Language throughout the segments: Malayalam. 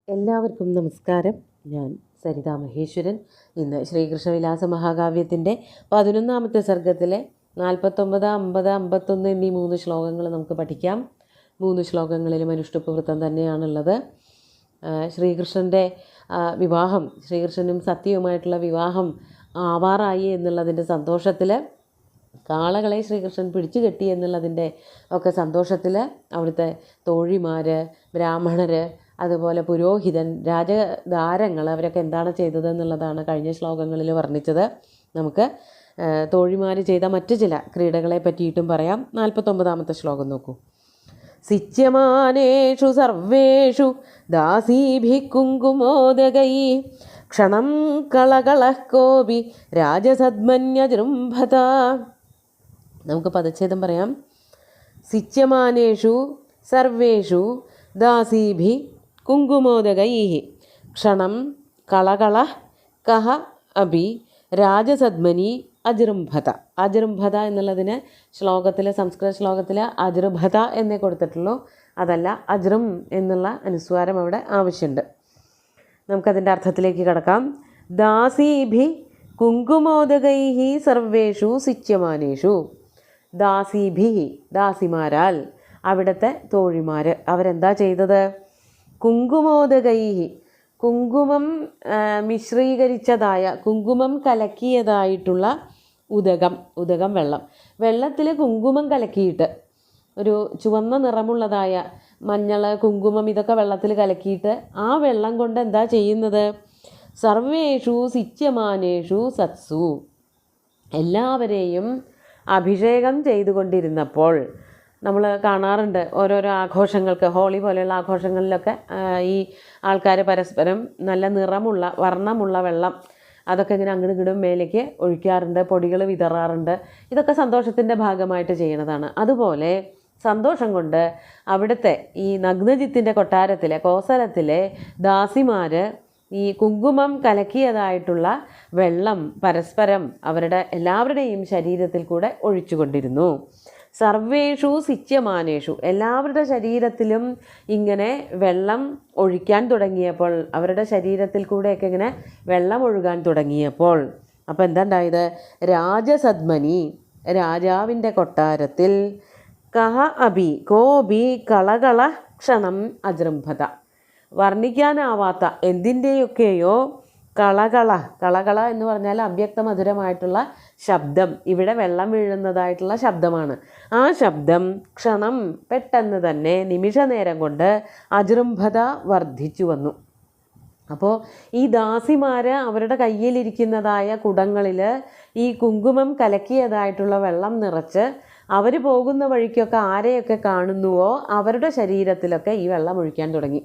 എല്ലാവർക്കും നമസ്കാരം. ഞാൻ സരിത മഹേശ്വരൻ. ഇന്ന് ശ്രീകൃഷ്ണവിലാസ മഹാകാവ്യത്തിൻ്റെ 11ാമത്തെ സർഗത്തിലെ 49, 50, 51 എന്നീ 3 ശ്ലോകങ്ങൾ നമുക്ക് പഠിക്കാം. 3 ശ്ലോകങ്ങളിലും അനുഷ്ഠുപ്പ് വൃത്തം തന്നെയാണുള്ളത്. ശ്രീകൃഷ്ണൻ്റെ വിവാഹം, ശ്രീകൃഷ്ണനും സത്യവുമായിട്ടുള്ള വിവാഹം ആവാറായി എന്നുള്ളതിൻ്റെ സന്തോഷത്തിൽ, കാളകളെ ശ്രീകൃഷ്ണൻ പിടിച്ചു കെട്ടി എന്നുള്ളതിൻ്റെ ഒക്കെ സന്തോഷത്തിൽ അവിടുത്തെ തോഴിമാർ, ബ്രാഹ്മണർ, അതുപോലെ പുരോഹിതൻ, രാജധാരങ്ങൾ അവരൊക്കെ എന്താണ് ചെയ്തത് എന്നുള്ളതാണ് കഴിഞ്ഞ ശ്ലോകങ്ങളിൽ വർണ്ണിച്ചത്. നമുക്ക് തോഴിമാർ ചെയ്ത മറ്റു ചില ക്രീഡകളെ പറ്റിയിട്ടും പറയാം. 49ാമത്തെ ശ്ലോകം നോക്കൂ. സിച്യമാനേഷു സർവേഷു ദാസീഭിഃ കുങ്കുമോദകൈ ക്ഷണം കളകളഃ കോപി രാജസദ്മന്യജൃംഭത. നമുക്ക് പദച്ഛേദം പറയാം. സിച്യമാനേഷു സർവേഷു ദാസീഭിഃ കുങ്കുമോദകൈ ക്ഷണം കളകളഃ കഹ അഭി രാജസദ്മനി അജൃംഭത. അജൃംഭത എന്നുള്ളതിന് സംസ്കൃത ശ്ലോകത്തിൽ അജൃംഭത എന്നേ കൊടുത്തിട്ടുള്ളൂ. അതല്ല, അജൃം എന്നുള്ള അനുസ്വാരം അവിടെ ആവശ്യമുണ്ട്. നമുക്കതിൻ്റെ അർത്ഥത്തിലേക്ക് കടക്കാം. ദാസീഭി കുങ്കുമോദകൈ സർവേഷു സിച്യമാനേഷു. ദാസീഭി, ദാസിമാരാൽ, അവിടുത്തെ തോഴിമാർ അവരെന്താ ചെയ്തത്? കുങ്കുമോദകൈ, കുങ്കുമം മിശ്രീകരിച്ചതായ, കുങ്കുമം കലക്കിയതായിട്ടുള്ള ഉദകം വെള്ളത്തിൽ കുങ്കുമം കലക്കിയിട്ട്, ഒരു ചുവന്ന നിറമുള്ളതായ മഞ്ഞൾ, കുങ്കുമം ഇതൊക്കെ വെള്ളത്തിൽ കലക്കിയിട്ട് ആ വെള്ളം കൊണ്ട് എന്താ ചെയ്യുന്നത്? സർവേഷു സിച്യമാനേഷു സത്സു, എല്ലാവരെയും അഭിഷേകം ചെയ്തുകൊണ്ടിരുന്നപ്പോൾ. നമ്മൾ കാണാറുണ്ട് ഓരോരോ ആഘോഷങ്ങൾക്ക്, ഹോളി പോലെയുള്ള ആഘോഷങ്ങളിലൊക്കെ ഈ ആൾക്കാർ പരസ്പരം നല്ല നിറമുള്ള, വർണ്ണമുള്ള വെള്ളം അതൊക്കെ ഇങ്ങനെ അങ്ങോട്ടും ഇങ്ങോട്ടും മേലേക്ക് ഒഴിക്കാറുണ്ട്, പൊടികൾ വിതറാറുണ്ട്. ഇതൊക്കെ സന്തോഷത്തിൻ്റെ ഭാഗമായിട്ട് ചെയ്യണതാണ്. അതുപോലെ സന്തോഷം കൊണ്ട് അവിടുത്തെ ഈ നഗ്നജിത്തിൻ്റെ കൊട്ടാരത്തിലെ, കോസലത്തിലെ ദാസിമാർ ഈ കുങ്കുമം കലക്കിയതായിട്ടുള്ള വെള്ളം പരസ്പരം അവരുടെ എല്ലാവരുടെയും ശരീരത്തിൽ കൂടെ ഒഴിച്ചുകൊണ്ടിരുന്നു. സർവേഷു സിച്യമാനേഷു, എല്ലാവരുടെ ശരീരത്തിലും ഇങ്ങനെ വെള്ളം ഒഴിക്കാൻ തുടങ്ങിയപ്പോൾ, അവരുടെ ശരീരത്തിൽ കൂടെയൊക്കെ ഇങ്ങനെ വെള്ളം ഒഴുകാൻ തുടങ്ങിയപ്പോൾ, അപ്പോൾ എന്താ ഉണ്ടായത്? രാജസദ്മനി, രാജാവിൻ്റെ കൊട്ടാരത്തിൽ, കഹ അഭി കോപി കളകള ക്ഷണം അജൃംഭത, വർണ്ണിക്കാനാവാത്ത എന്തിൻ്റെയൊക്കെയോ കളകള എന്ന് പറഞ്ഞാൽ അവ്യക്തമധുരമായിട്ടുള്ള ശബ്ദം, ഇവിടെ വെള്ളം വീഴുന്നതായിട്ടുള്ള ശബ്ദമാണ്. ആ ശബ്ദം ക്ഷണം, പെട്ടെന്ന് തന്നെ, നിമിഷ നേരം കൊണ്ട് അജൃംഭത വർദ്ധിച്ചു വന്നു. അപ്പോൾ ഈ ദാസിമാർ അവരുടെ കയ്യിലിരിക്കുന്നതായ കുടങ്ങളിൽ ഈ കുങ്കുമം കലക്കിയതായിട്ടുള്ള വെള്ളം നിറച്ച് അവർ പോകുന്ന വഴിക്കൊക്കെ ആരെയൊക്കെ കാണുന്നുവോ അവരുടെ ശരീരത്തിലൊക്കെ ഈ വെള്ളം ഒഴിക്കാൻ തുടങ്ങി.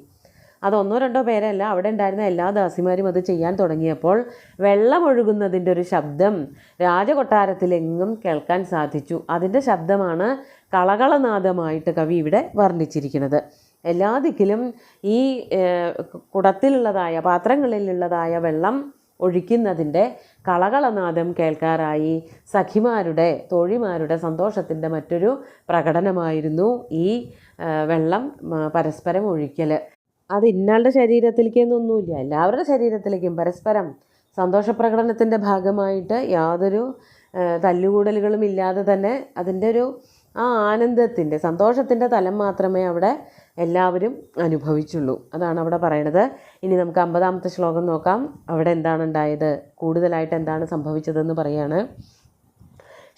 അത് 1-2 പേരല്ല, അവിടെ ഉണ്ടായിരുന്ന എല്ലാ ദാസിമാരും അത് ചെയ്യാൻ തുടങ്ങിയപ്പോൾ വെള്ളമൊഴുകുന്നതിൻ്റെ ഒരു ശബ്ദം രാജകൊട്ടാരത്തിലെങ്ങും കേൾക്കാൻ സാധിച്ചു. അതിൻ്റെ ശബ്ദമാണ് കളകളനാദമായിട്ട് കവി ഇവിടെ വർണ്ണിച്ചിരിക്കുന്നത്. എല്ലാ ദിക്കിലും ഈ കുടത്തിലുള്ളതായ, പാത്രങ്ങളിലുള്ളതായ വെള്ളം ഒഴിക്കുന്നതിൻ്റെ കളകളനാദം കേൾക്കാറായി. സഖിമാരുടെ, തോഴിമാരുടെ സന്തോഷത്തിൻ്റെ മറ്റൊരു പ്രകടനമായിരുന്നു ഈ വെള്ളം പരസ്പരം ഒഴിക്കൽ. അത് ഇന്നാളുടെ ശരീരത്തിലേക്കൊന്നൊന്നുമില്ല, എല്ലാവരുടെ ശരീരത്തിലേക്കും പരസ്പരം സന്തോഷപ്രകടനത്തിൻ്റെ ഭാഗമായിട്ട് യാതൊരു തല്ലുകൂടലുകളും ഇല്ലാതെ തന്നെ അതിൻ്റെ ഒരു ആനന്ദത്തിൻ്റെ, സന്തോഷത്തിൻ്റെ തലം മാത്രമേ അവിടെ എല്ലാവരും അനുഭവിച്ചുള്ളൂ. അതാണ് അവിടെ പറയണത്. ഇനി നമുക്ക് 50ാമത്തെ ശ്ലോകം നോക്കാം. അവിടെ എന്താണ് ഉണ്ടായത്, കൂടുതലായിട്ട് എന്താണ് സംഭവിച്ചതെന്ന് പറയാണ്.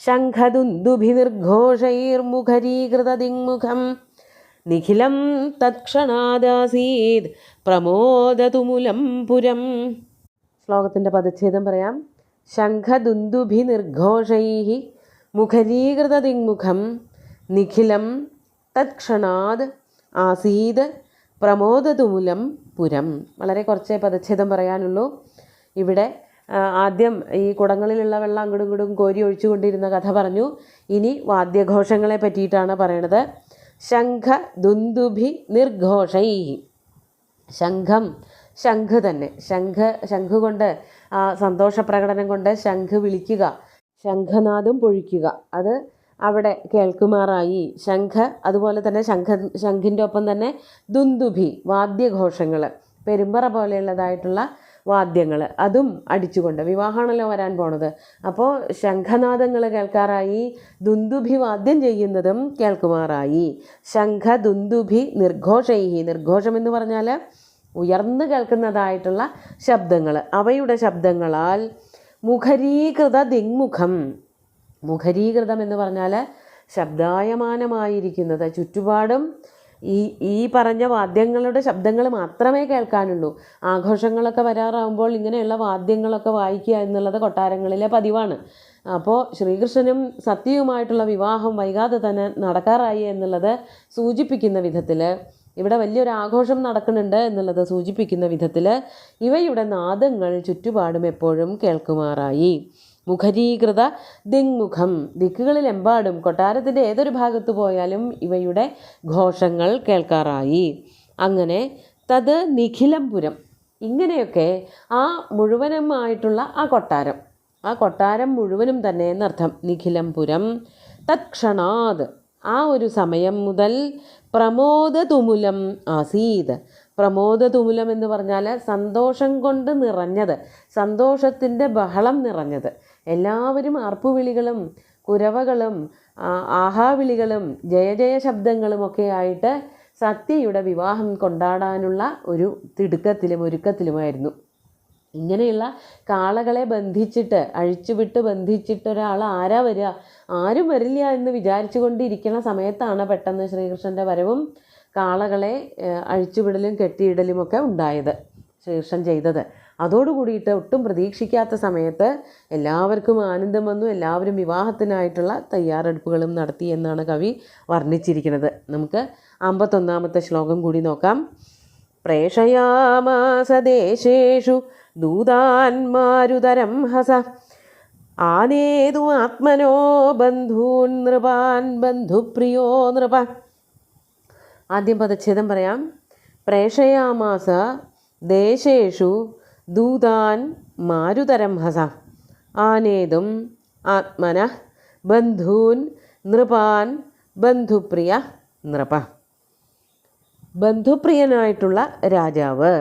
ശംഖദുന്ദുഭിർഘോഷൈർമുഖരീകൃതദിങ്മുഖം നിഖിലം തത്ക്ഷണാദാസീത് പ്രമോദതുമുലം പുരം. ശ്ലോകത്തിൻ്റെ പദച്ഛേദം പറയാം. ശംഖദുന്ദുഭി നിർഘോഷൈ മുഖരീകൃതദിങ്മുഖം നിഖിലം തത്ക്ഷണാദ് ആസീത് പ്രമോദതുമുലം പുരം. വളരെ കുറച്ചേ പദച്ഛേദം പറയാനുള്ളൂ. ഇവിടെ ആദ്യം ഈ കുടങ്ങളിലുള്ള വെള്ളം അങ്ങോട്ടും ഇങ്ങോട്ടും കോരി ഒഴിച്ചുകൊണ്ടിരുന്ന കഥ പറഞ്ഞു. ഇനി വാദ്യഘോഷങ്ങളെ പറ്റിയിട്ടാണ് പറയണത്. ശംഖ ദുന്ദുഭി നിർഘോഷൈ, ശംഖം, ശംഖ് തന്നെ, ശംഖ് കൊണ്ട് ആ സന്തോഷപ്രകടനം കൊണ്ട് ശംഖ് വിളിക്കുക, ശംഖനാദം പൊഴിക്കുക, അത് അവിടെ കേൾക്കുമാറായി. അതുപോലെ തന്നെ ശംഖിൻ്റെ ഒപ്പം തന്നെ ദുന്ദുഭി, വാദ്യഘോഷങ്ങൾ, പെരുമ്പറ പോലെയുള്ളതായിട്ടുള്ള വാദ്യങ്ങൾ അതും അടിച്ചുകൊണ്ട്, വിവാഹമാണല്ലോ വരാൻ പോണത്. അപ്പോൾ ശംഖനാദങ്ങൾ കേൾക്കാറായി, ദുന്ദുഭി വാദ്യം ചെയ്യുന്നതും കേൾക്കുമാറായി. ശംഖ ദുന്ദുഭി നിർഘോഷൈഹി, നിർഘോഷം എന്ന് പറഞ്ഞാൽ ഉയർന്നു കേൾക്കുന്നതായിട്ടുള്ള ശബ്ദങ്ങൾ, അവയുടെ ശബ്ദങ്ങളാൽ മുഖരീകൃത ദിങ്മുഖം, മുഖരീകൃതം എന്ന് പറഞ്ഞാൽ ശബ്ദായമാനമായിരിക്കുന്നത്, ചുറ്റുപാടും ഈ പറഞ്ഞ വാദ്യങ്ങളുടെ ശബ്ദങ്ങൾ മാത്രമേ കേൾക്കാനുള്ളൂ. ആഘോഷങ്ങളൊക്കെ വരാറാകുമ്പോൾ ഇങ്ങനെയുള്ള വാദ്യങ്ങളൊക്കെ വായിക്കുക എന്നുള്ളത് കൊട്ടാരങ്ങളിലെ പതിവാണ്. അപ്പോൾ ശ്രീകൃഷ്ണനും സത്യവുമായിട്ടുള്ള വിവാഹം വൈകാതെ തന്നെ നടക്കാറായി എന്നുള്ളത് സൂചിപ്പിക്കുന്ന വിധത്തിൽ, ഇവിടെ വലിയൊരു ആഘോഷം നടക്കുന്നുണ്ട് എന്നുള്ളത് സൂചിപ്പിക്കുന്ന വിധത്തിൽ ഇവയുടെ നാദങ്ങൾ ചുറ്റുപാടും എപ്പോഴും കേൾക്കുമാറായി. മുഖരീകൃത ദിങ്മുഖം, ദിക്കുകളിലെമ്പാടും കൊട്ടാരത്തിൻ്റെ ഏതൊരു ഭാഗത്ത് പോയാലും ഇവയുടെ ഘോഷങ്ങൾ കേൾക്കാറായി. അങ്ങനെ തത് നിഖിലംപുരം, ഇങ്ങനെയൊക്കെ ആ മുഴുവനുമായിട്ടുള്ള ആ കൊട്ടാരം മുഴുവനും തന്നെ എന്നർത്ഥം. നിഖിലംപുരം തത്ക്ഷണാത്, ആ ഒരു സമയം മുതൽ പ്രമോദതുമുലം ആസീത്. പ്രമോദതുമുലം എന്ന് പറഞ്ഞാൽ സന്തോഷം കൊണ്ട് നിറഞ്ഞത്, സന്തോഷത്തിൻ്റെ ബഹളം നിറഞ്ഞത്. എല്ലാവരും ആർപ്പുവിളികളും കുരവകളും ആഹാവിളികളും ജയ ശബ്ദങ്ങളുമൊക്കെ ആയിട്ട് സത്യയുടെ വിവാഹം കൊണ്ടാടാനുള്ള ഒരു തിടുക്കത്തിലും ഒരുക്കത്തിലുമായിരുന്നു. ഇങ്ങനെയുള്ള കാളകളെ ബന്ധിച്ചിട്ട്, അഴിച്ചുവിട്ട് ബന്ധിച്ചിട്ട് ഒരാൾ ആരാ വരിക, ആരും വരില്ല എന്ന് വിചാരിച്ചു കൊണ്ടിരിക്കുന്ന സമയത്താണ് പെട്ടെന്ന് ശ്രീകൃഷ്ണൻ്റെ വരവും കാളകളെ അഴിച്ചുവിടലും കെട്ടിയിടലുമൊക്കെ ഉണ്ടായത്, ശ്രീകൃഷ്ണൻ ചെയ്തത്. അതോടുകൂടിയിട്ട് ഒട്ടും പ്രതീക്ഷിക്കാത്ത സമയത്ത് എല്ലാവർക്കും ആനന്ദം വന്നു. എല്ലാവരും വിവാഹത്തിനായിട്ടുള്ള തയ്യാറെടുപ്പുകളും നടത്തി എന്നാണ് കവി വർണ്ണിച്ചിരിക്കുന്നത്. നമുക്ക് 51-ാമത്തെ ശ്ലോകം കൂടി നോക്കാം. പ്രേഷയാമാസ ദേശേഷു ദൂതാൻ മാരുതരം ഹസ ആനേതു ആത്മനോ ബന്ധൂൻ നൃപാൻ ബന്ധുപ്രിയോ നൃപ. ആദ്യം പദച്ഛേദം പറയാം. പ്രേഷയാമാസ ദേശേഷു ദൂതാൻ മാരുതരം ഹസ ആനേതും ആത്മന ബന്ധൂൻ നൃപാൻ ബന്ധുപ്രിയ നൃപ. ബന്ധുപ്രിയനായിട്ടുള്ള രാജാവ്,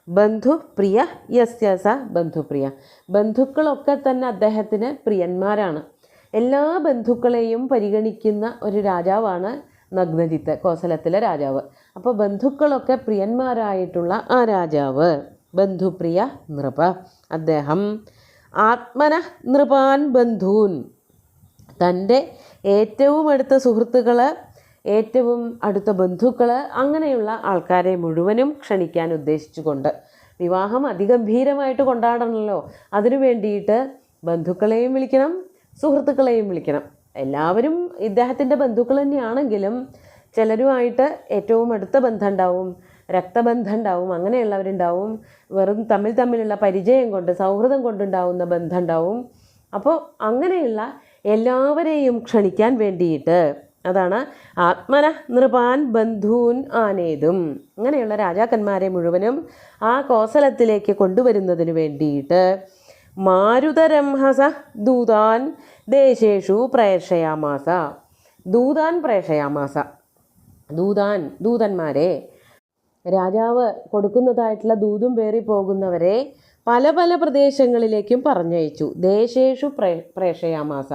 ബന്ധുപ്രിയ യസ്യ സ ബന്ധുപ്രിയ, ബന്ധുക്കളൊക്കെ തന്നെ അദ്ദേഹത്തിന് പ്രിയന്മാരാണ്. എല്ലാ ബന്ധുക്കളെയും പരിഗണിക്കുന്ന ഒരു രാജാവാണ് നഗ്നജിത്ത്, കോസലത്തിലെ രാജാവ്. അപ്പോൾ ബന്ധുക്കളൊക്കെ പ്രിയന്മാരായിട്ടുള്ള ആ രാജാവ് ബന്ധുപ്രിയ നൃപ, അദ്ദേഹം ആത്മന നൃപാൻ ബന്ധൂൻ, തൻ്റെ ഏറ്റവും അടുത്ത സുഹൃത്തുക്കൾ, ഏറ്റവും അടുത്ത ബന്ധുക്കൾ, അങ്ങനെയുള്ള ആൾക്കാരെ മുഴുവനും ക്ഷണിക്കാൻ ഉദ്ദേശിച്ചുകൊണ്ട്, വിവാഹം അതിഗംഭീരമായിട്ട് കൊണ്ടാടണമല്ലോ, അതിനു വേണ്ടിയിട്ട് ബന്ധുക്കളെയും വിളിക്കണം, സുഹൃത്തുക്കളെയും വിളിക്കണം. എല്ലാവരും ഇദ്ദേഹത്തിൻ്റെ ബന്ധുക്കൾ തന്നെയാണെങ്കിലും ചിലരുമായിട്ട് ഏറ്റവും അടുത്ത ബന്ധം ഉണ്ടാവും, രക്തബന്ധം ഉണ്ടാവും, അങ്ങനെയുള്ളവരുണ്ടാവും. വെറും തമ്മിലുള്ള പരിചയം കൊണ്ട് സൗഹൃദം കൊണ്ടുണ്ടാവുന്ന ബന്ധം ഉണ്ടാവും. അപ്പോൾ അങ്ങനെയുള്ള എല്ലാവരെയും ക്ഷണിക്കാൻ വേണ്ടിയിട്ട്, അതാണ് ആത്മന നൃപാൻ ബന്ധൂൻ ആനേതും, അങ്ങനെയുള്ള രാജാക്കന്മാരെ മുഴുവനും ആ കോസലത്തിലേക്ക് കൊണ്ടുവരുന്നതിന് വേണ്ടിയിട്ട് മാരുതരംഹസ ദൂതാൻ ദേശേഷു പ്രേഷയാമാസ, ദൂതാൻ പ്രേഷയാമാസ, ദൂതന്മാരെ, രാജാവ് കൊടുക്കുന്നതായിട്ടുള്ള ദൂതും പേറി പോകുന്നവരെ പല പല പ്രദേശങ്ങളിലേക്കും പറഞ്ഞയച്ചു. ദേശേഷു പ്രേഷയാമാസ,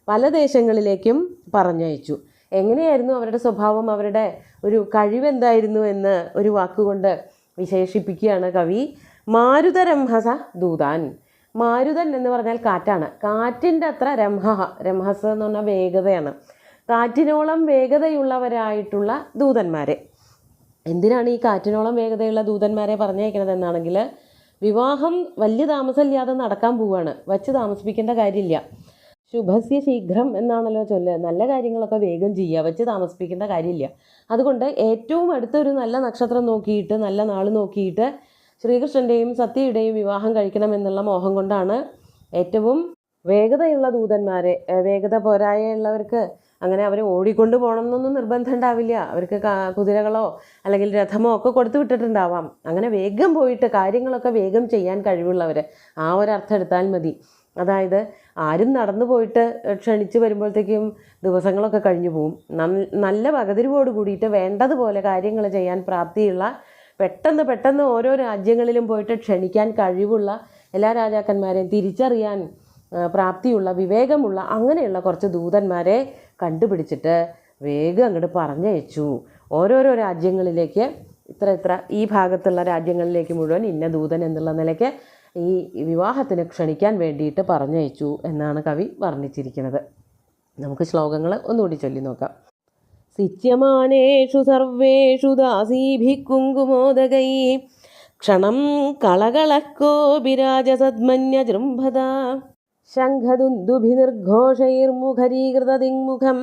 പല ദേശങ്ങളിലേക്കും പറഞ്ഞയച്ചു. എങ്ങനെയായിരുന്നു അവരുടെ സ്വഭാവം, അവരുടെ ഒരു കഴിവെന്തായിരുന്നു എന്ന് ഒരു വാക്കുകൊണ്ട് വിശേഷിപ്പിക്കുകയാണ് കവി. മാരുതരംഹസ ദൂതാൻ, മാരുതൻ എന്ന് പറഞ്ഞാൽ കാറ്റാണ്. കാറ്റിൻ്റെ അത്ര രംഹസ് എന്ന് പറഞ്ഞാൽ വേഗതയാണ്. കാറ്റിനോളം വേഗതയുള്ളവരായിട്ടുള്ള ദൂതന്മാരെ. എന്തിനാണ് ഈ കാറ്റിനോളം വേഗതയുള്ള ദൂതന്മാരെ പറഞ്ഞയക്കുന്നത് എന്നാണെങ്കിൽ, വിവാഹം വലിയ താമസമില്ലാതെ നടക്കാൻ പോവുകയാണ്, വച്ച് താമസിപ്പിക്കേണ്ട കാര്യമില്ല. ശുഭസ്യ ശീഘ്രം എന്നാണല്ലോ ചൊല്ല്, നല്ല കാര്യങ്ങളൊക്കെ വേഗം ചെയ്യുക, വച്ച് താമസിപ്പിക്കേണ്ട കാര്യമില്ല. അതുകൊണ്ട് ഏറ്റവും അടുത്തൊരു നല്ല നക്ഷത്രം നോക്കിയിട്ട്, നല്ല നാൾ നോക്കിയിട്ട് ശ്രീകൃഷ്ണൻ്റെയും സത്യയുടെയും വിവാഹം കഴിക്കണമെന്നുള്ള മോഹം കൊണ്ടാണ് ഏറ്റവും വേഗതയുള്ള ദൂതന്മാരെ, വേഗത പോരായുള്ളവർക്ക് അങ്ങനെ അവർ ഓടിക്കൊണ്ട് പോകണം എന്നൊന്നും നിർബന്ധം ഉണ്ടാവില്ല. അവർക്ക് കുതിരകളോ അല്ലെങ്കിൽ രഥമോ ഒക്കെ കൊടുത്തു വിട്ടിട്ടുണ്ടാവാം. അങ്ങനെ വേഗം പോയിട്ട് കാര്യങ്ങളൊക്കെ വേഗം ചെയ്യാൻ കഴിവുള്ളവർ, ആ ഒരർത്ഥം എടുത്താൽ മതി. അതായത് ആരും നടന്നു പോയിട്ട് ക്ഷണിച്ച് വരുമ്പോഴത്തേക്കും ദിവസങ്ങളൊക്കെ കഴിഞ്ഞു പോവും. നല്ല വകതിരിവോട് കൂടിയിട്ട് വേണ്ടതുപോലെ കാര്യങ്ങൾ ചെയ്യാൻ പ്രാപ്തിയുള്ള പെട്ടെന്ന് ഓരോ രാജ്യങ്ങളിലും പോയിട്ട് ക്ഷണിക്കാൻ കഴിവുള്ള എല്ലാ രാജാക്കന്മാരെയും തിരിച്ചറിയാൻ പ്രാപ്തിയുള്ള വിവേകമുള്ള അങ്ങനെയുള്ള കുറച്ച് ദൂതന്മാരെ കണ്ടുപിടിച്ചിട്ട് വേഗം അങ്ങോട്ട് പറഞ്ഞയച്ചു. ഓരോരോ രാജ്യങ്ങളിലേക്ക് ഇത്ര ഈ ഭാഗത്തുള്ള രാജ്യങ്ങളിലേക്ക് മുഴുവൻ ഇന്ന ദൂതൻ എന്നുള്ള നിലയ്ക്ക് ഈ വിവാഹത്തിന് ക്ഷണിക്കാൻ വേണ്ടിയിട്ട് പറഞ്ഞയച്ചു എന്നാണ് കവി വർണ്ണിച്ചിരിക്കുന്നത്. നമുക്ക് ശ്ലോകങ്ങൾ ഒന്നുകൂടി ചൊല്ലി നോക്കാം. സിച്യമാനേഷു സർവേഷു ദാസീഭിഃ കുങ്കുമോദകൈ ക്ഷണം കളകളക്കോപിരാജസദ്മന്യജൃംഭത ശംഖദുന്ദുഭിർഘോഷൈർമുഖരീകൃതദിങ്മുഖം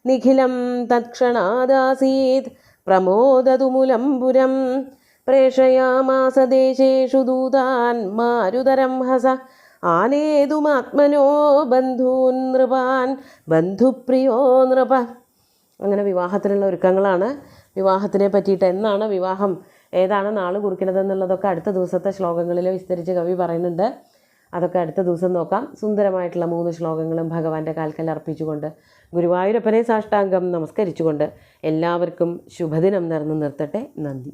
നിഖിലം തത്ക്ഷണാദാസീത് പ്രമോദതുമുലംബുരം പ്രേഷയാമാസ ദേശേഷു ദൂതാൻ മാരുതരം ഹസ ആനേതുമാത്മനോ ബന്ധൂൻ നൃപാൻ ബന്ധുപ്രിയോ നൃപ. അങ്ങനെ വിവാഹത്തിനുള്ള ഒരുക്കങ്ങളാണ്. വിവാഹത്തിനെ പറ്റിയിട്ട് എന്നാണ് വിവാഹം, ഏതാണ് നാൾ കുറിക്കുന്നതെന്നുള്ളതൊക്കെ അടുത്ത ദിവസത്തെ ശ്ലോകങ്ങളിൽ വിസ്തരിച്ച് കവി പറയുന്നുണ്ട്. അതൊക്കെ അടുത്ത ദിവസം നോക്കാം. സുന്ദരമായിട്ടുള്ള 3 ശ്ലോകങ്ങളും ഭഗവാന്റെ കാൽക്കൽ അർപ്പിച്ചുകൊണ്ട് ഗുരുവായൂരപ്പനെ സാഷ്ടാംഗം നമസ്കരിച്ചുകൊണ്ട് എല്ലാവർക്കും ശുഭദിനം നേർന്നു നിർത്തട്ടെ. നന്ദി.